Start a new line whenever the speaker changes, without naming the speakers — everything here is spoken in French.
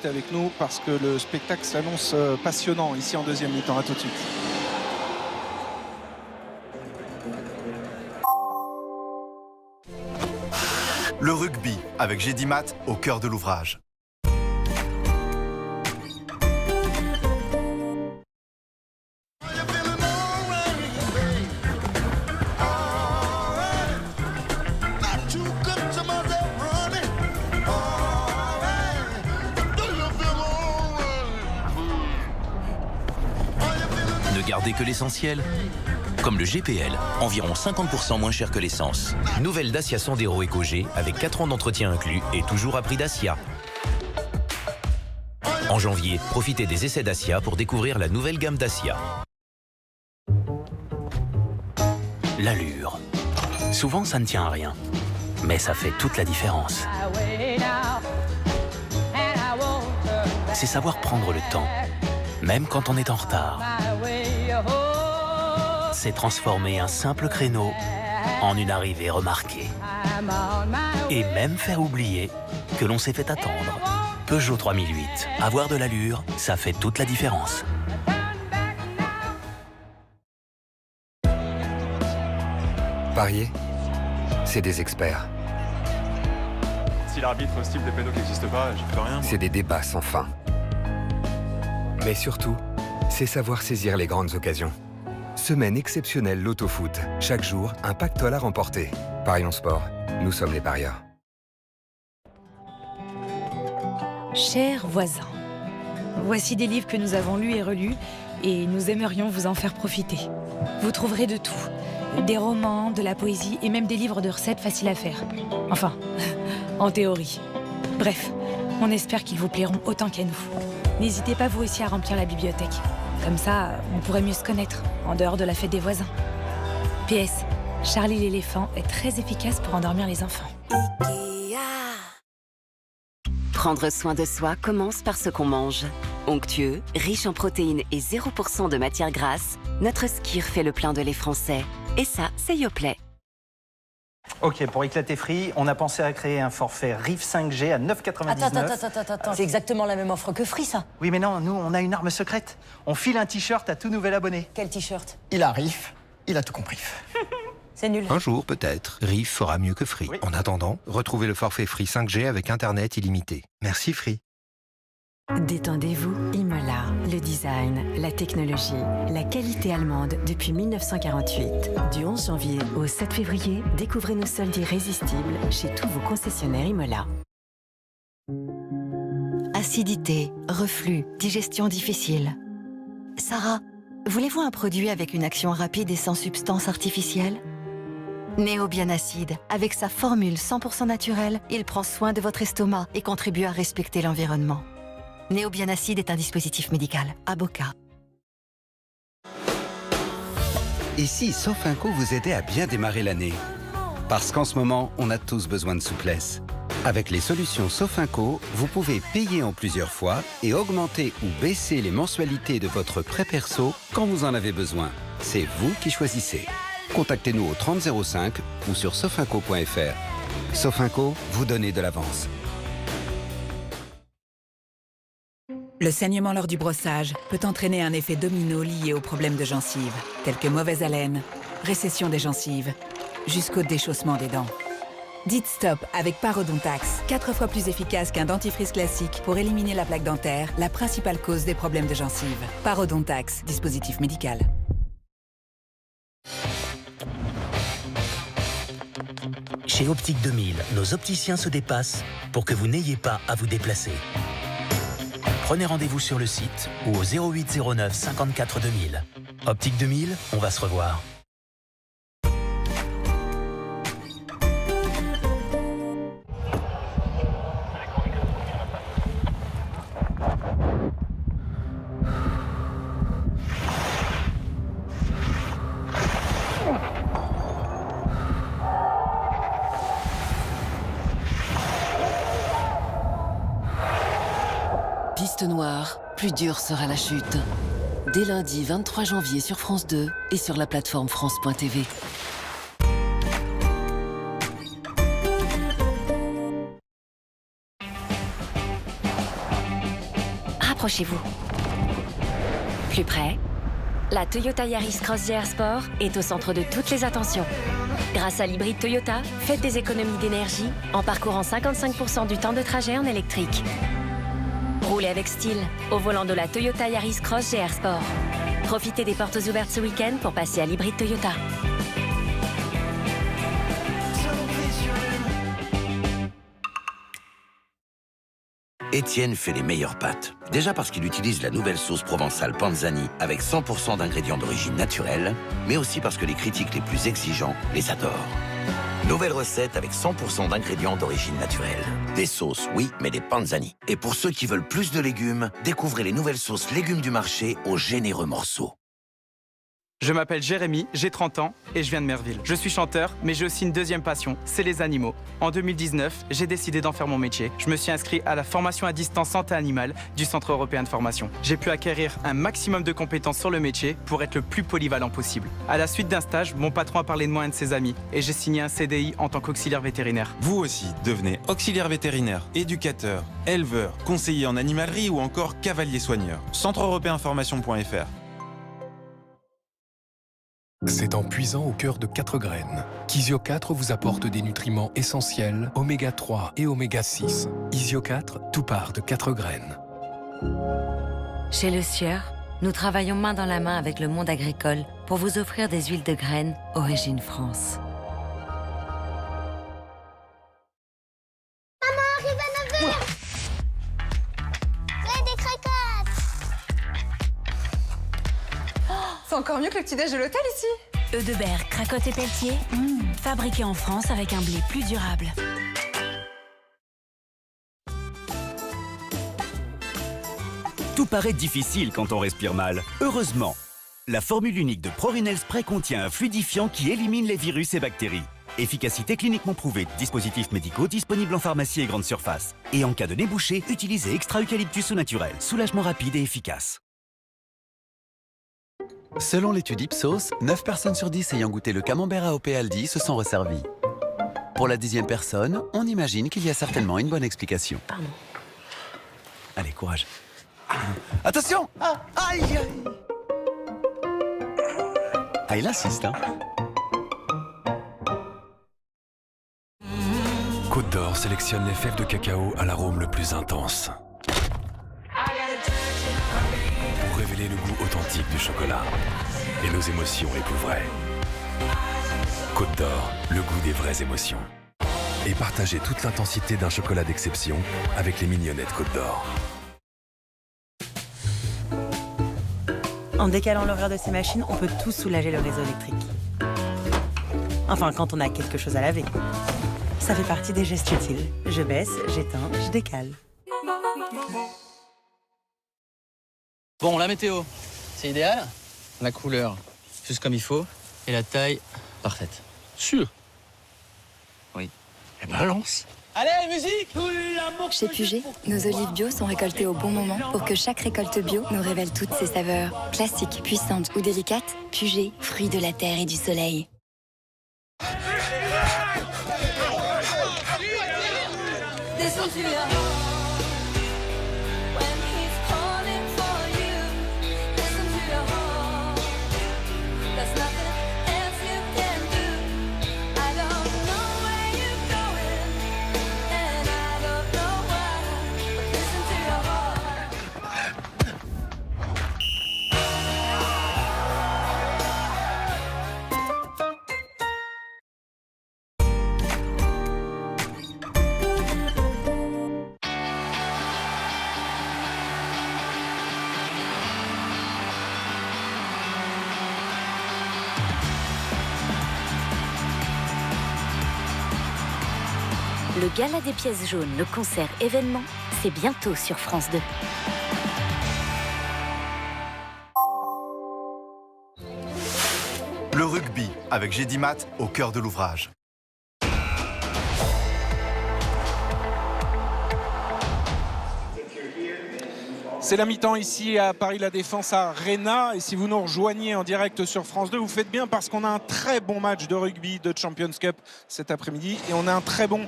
rester avec nous parce que le spectacle s'annonce passionnant ici en deuxième mi-temps. À tout de suite.
Le rugby, avec Gédimat au cœur de l'ouvrage.
Ne gardez que l'essentiel. Comme le GPL, environ 50% moins cher que l'essence. Nouvelle Dacia Sandero EcoG avec 4 ans d'entretien inclus et toujours à prix Dacia. En janvier, profitez des essais Dacia pour découvrir la nouvelle gamme Dacia. L'allure. Souvent, ça ne tient à rien. Mais ça fait toute la différence. C'est savoir prendre le temps, même quand on est en retard. C'est transformer un simple créneau en une arrivée remarquée. Et même faire oublier que l'on s'est fait attendre. Peugeot 3008. Avoir de l'allure, ça fait toute la différence.
Parier, c'est des experts.
Si l'arbitre style des pénaux qui n'existe pas, j'y peux rien.
C'est des débats sans fin. Mais surtout, c'est savoir saisir les grandes occasions. Semaine exceptionnelle Loto-Foot. Chaque jour, un pactole à remporter. Parions Sport, nous sommes les parieurs.
Chers voisins, voici des livres que nous avons lus et relus et nous aimerions vous en faire profiter. Vous trouverez de tout. Des romans, de la poésie et même des livres de recettes faciles à faire. Enfin, en théorie. Bref, on espère qu'ils vous plairont autant qu'à nous. N'hésitez pas vous aussi à remplir la bibliothèque. Comme ça, on pourrait mieux se connaître, en dehors de la fête des voisins. PS, Charlie l'éléphant est très efficace pour endormir les enfants.
Prendre soin de soi commence par ce qu'on mange. Onctueux, riche en protéines et 0% de matière grasse, notre Skir fait le plein de lait français. Et ça, c'est Yoplait.
Ok, pour éclater Free, on a pensé à créer un forfait RIF 5G à 9,99.
Attends, c'est exactement la même offre que Free, ça.
Oui, mais non, nous, on a une arme secrète. On file un t-shirt à tout nouvel abonné.
Quel t-shirt?
Il a RIF, il a tout compris.
C'est nul.
Un jour, peut-être, RIF fera mieux que Free.
Oui.
En attendant, retrouvez le forfait Free 5G avec Internet illimité. Merci Free.
Détendez-vous, Imola. Le design, la technologie, la qualité allemande depuis 1948. Du 11 janvier au 7 février, découvrez nos soldes irrésistibles chez tous vos concessionnaires Imola.
Acidité, reflux, digestion difficile. Sarah, voulez-vous un produit avec une action rapide et sans substance artificielle? Néobianacide, avec sa formule 100% naturelle, il prend soin de votre estomac et contribue à respecter l'environnement. Néobianacide est un dispositif médical. Aboca.
Et si Sofinco vous aidait à bien démarrer l'année? Parce qu'en ce moment, on a tous besoin de souplesse. Avec les solutions Sofinco, vous pouvez payer en plusieurs fois et augmenter ou baisser les mensualités de votre prêt perso quand vous en avez besoin. C'est vous qui choisissez. Contactez-nous au 3005 ou sur sofinco.fr. Sofinco, vous donnez de l'avance.
Le saignement lors du brossage peut entraîner un effet domino lié aux problèmes de gencives, tels que mauvaise haleine, récession des gencives, jusqu'au déchaussement des dents. Dites stop avec Parodontax, 4 fois plus efficace qu'un dentifrice classique pour éliminer la plaque dentaire, la principale cause des problèmes de gencives. Parodontax, dispositif médical.
Chez Optique 2000, nos opticiens se dépassent pour que vous n'ayez pas à vous déplacer. Prenez rendez-vous sur le site ou au 0809 54 2000. Optique 2000, on va se revoir.
Piste noire, plus dure sera la chute. Dès lundi 23 janvier sur France 2 et sur la plateforme France.tv.
rapprochez-vous. Plus près, la Toyota Yaris Cross GR Sport est au centre de toutes les attentions. Grâce à l'hybride Toyota, faites des économies d'énergie en parcourant 55% du temps de trajet en électrique. Roulez avec style au volant de la Toyota Yaris Cross GR Sport. Profitez des portes ouvertes ce week-end pour passer à l'hybride Toyota.
Étienne fait les meilleures pâtes. Déjà parce qu'il utilise la nouvelle sauce provençale Panzani avec 100% d'ingrédients d'origine naturelle, mais aussi parce que les critiques les plus exigeants les adorent. Nouvelle recette avec 100% d'ingrédients d'origine naturelle. Des sauces, oui, mais des Panzani. Et pour ceux qui veulent plus de légumes, découvrez les nouvelles sauces légumes du marché aux généreux morceaux.
Je m'appelle Jérémy, j'ai 30 ans et je viens de Merville. Je suis chanteur, mais j'ai aussi une deuxième passion, c'est les animaux. En 2019, j'ai décidé d'en faire mon métier. Je me suis inscrit à la formation à distance santé animale du Centre européen de formation. J'ai pu acquérir un maximum de compétences sur le métier pour être le plus polyvalent possible. À la suite d'un stage, mon patron a parlé de moi à un de ses amis et j'ai signé un CDI en tant qu'auxiliaire vétérinaire.
Vous aussi, devenez auxiliaire vétérinaire, éducateur, éleveur, conseiller en animalerie ou encore cavalier soigneur. Centre-européen-formation.fr.
C'est en puisant au cœur de 4 graines qu'Isio 4 vous apporte des nutriments essentiels, oméga 3 et oméga 6. Isio 4, tout part de 4 graines.
Chez Le Sieur, nous travaillons main dans la main avec le monde agricole pour vous offrir des huiles de graines origine France.
Maman, arrive à 9h. J'ai des croquettes.
C'est encore mieux que le petit-déj de l'hôtel ici.
Eudebert, cracotte et pelletier, fabriqué en France avec un blé plus durable.
Tout paraît difficile quand on respire mal. Heureusement, la formule unique de Prorinel Spray contient un fluidifiant qui élimine les virus et bactéries. Efficacité cliniquement prouvée. Dispositifs médicaux disponibles en pharmacie et grande surface. Et en cas de nez bouché, utilisez extra eucalyptus au naturel. Soulagement rapide et efficace.
Selon l'étude Ipsos, 9 personnes sur 10 ayant goûté le camembert AOP Aldi se sont resservies. Pour la 10e personne, on imagine qu'il y a certainement une bonne explication.
Pardon.
Allez, courage. Attention! Aïe, aïe! Ah, il insiste, hein?
Côte d'Or sélectionne les fèves de cacao à l'arôme le plus intense. Pour révéler le goût authentique du chocolat et nos émotions les plus vraies. Côte d'Or, le goût des vraies émotions. Et partagez toute l'intensité d'un chocolat d'exception avec les mignonnettes Côte d'Or.
En décalant l'horaire de ces machines, on peut tout soulager le réseau électrique. Enfin, quand on a quelque chose à laver. Ça fait partie des gestes utiles. Je baisse, j'éteins, je décale.
Bon, la météo, c'est idéal. La couleur, juste comme il faut. Et la taille, parfaite. Sûr? Oui. Et balance.
Allez, musique!
Chez Puget, nos olives bio sont récoltées au bon moment pour que chaque récolte bio nous révèle toutes ses saveurs. Classiques, puissantes ou délicates, Puget, fruit de la terre et du soleil.
Le Gala des pièces jaunes, le concert événement, c'est bientôt sur France 2.
Le rugby, avec Gédimat au cœur de l'ouvrage.
C'est la mi-temps ici à Paris La Défense Arena. Et si vous nous rejoignez en direct sur France 2, vous faites bien parce qu'on a un très bon match de rugby de Champions Cup cet après-midi. Et on a un très bon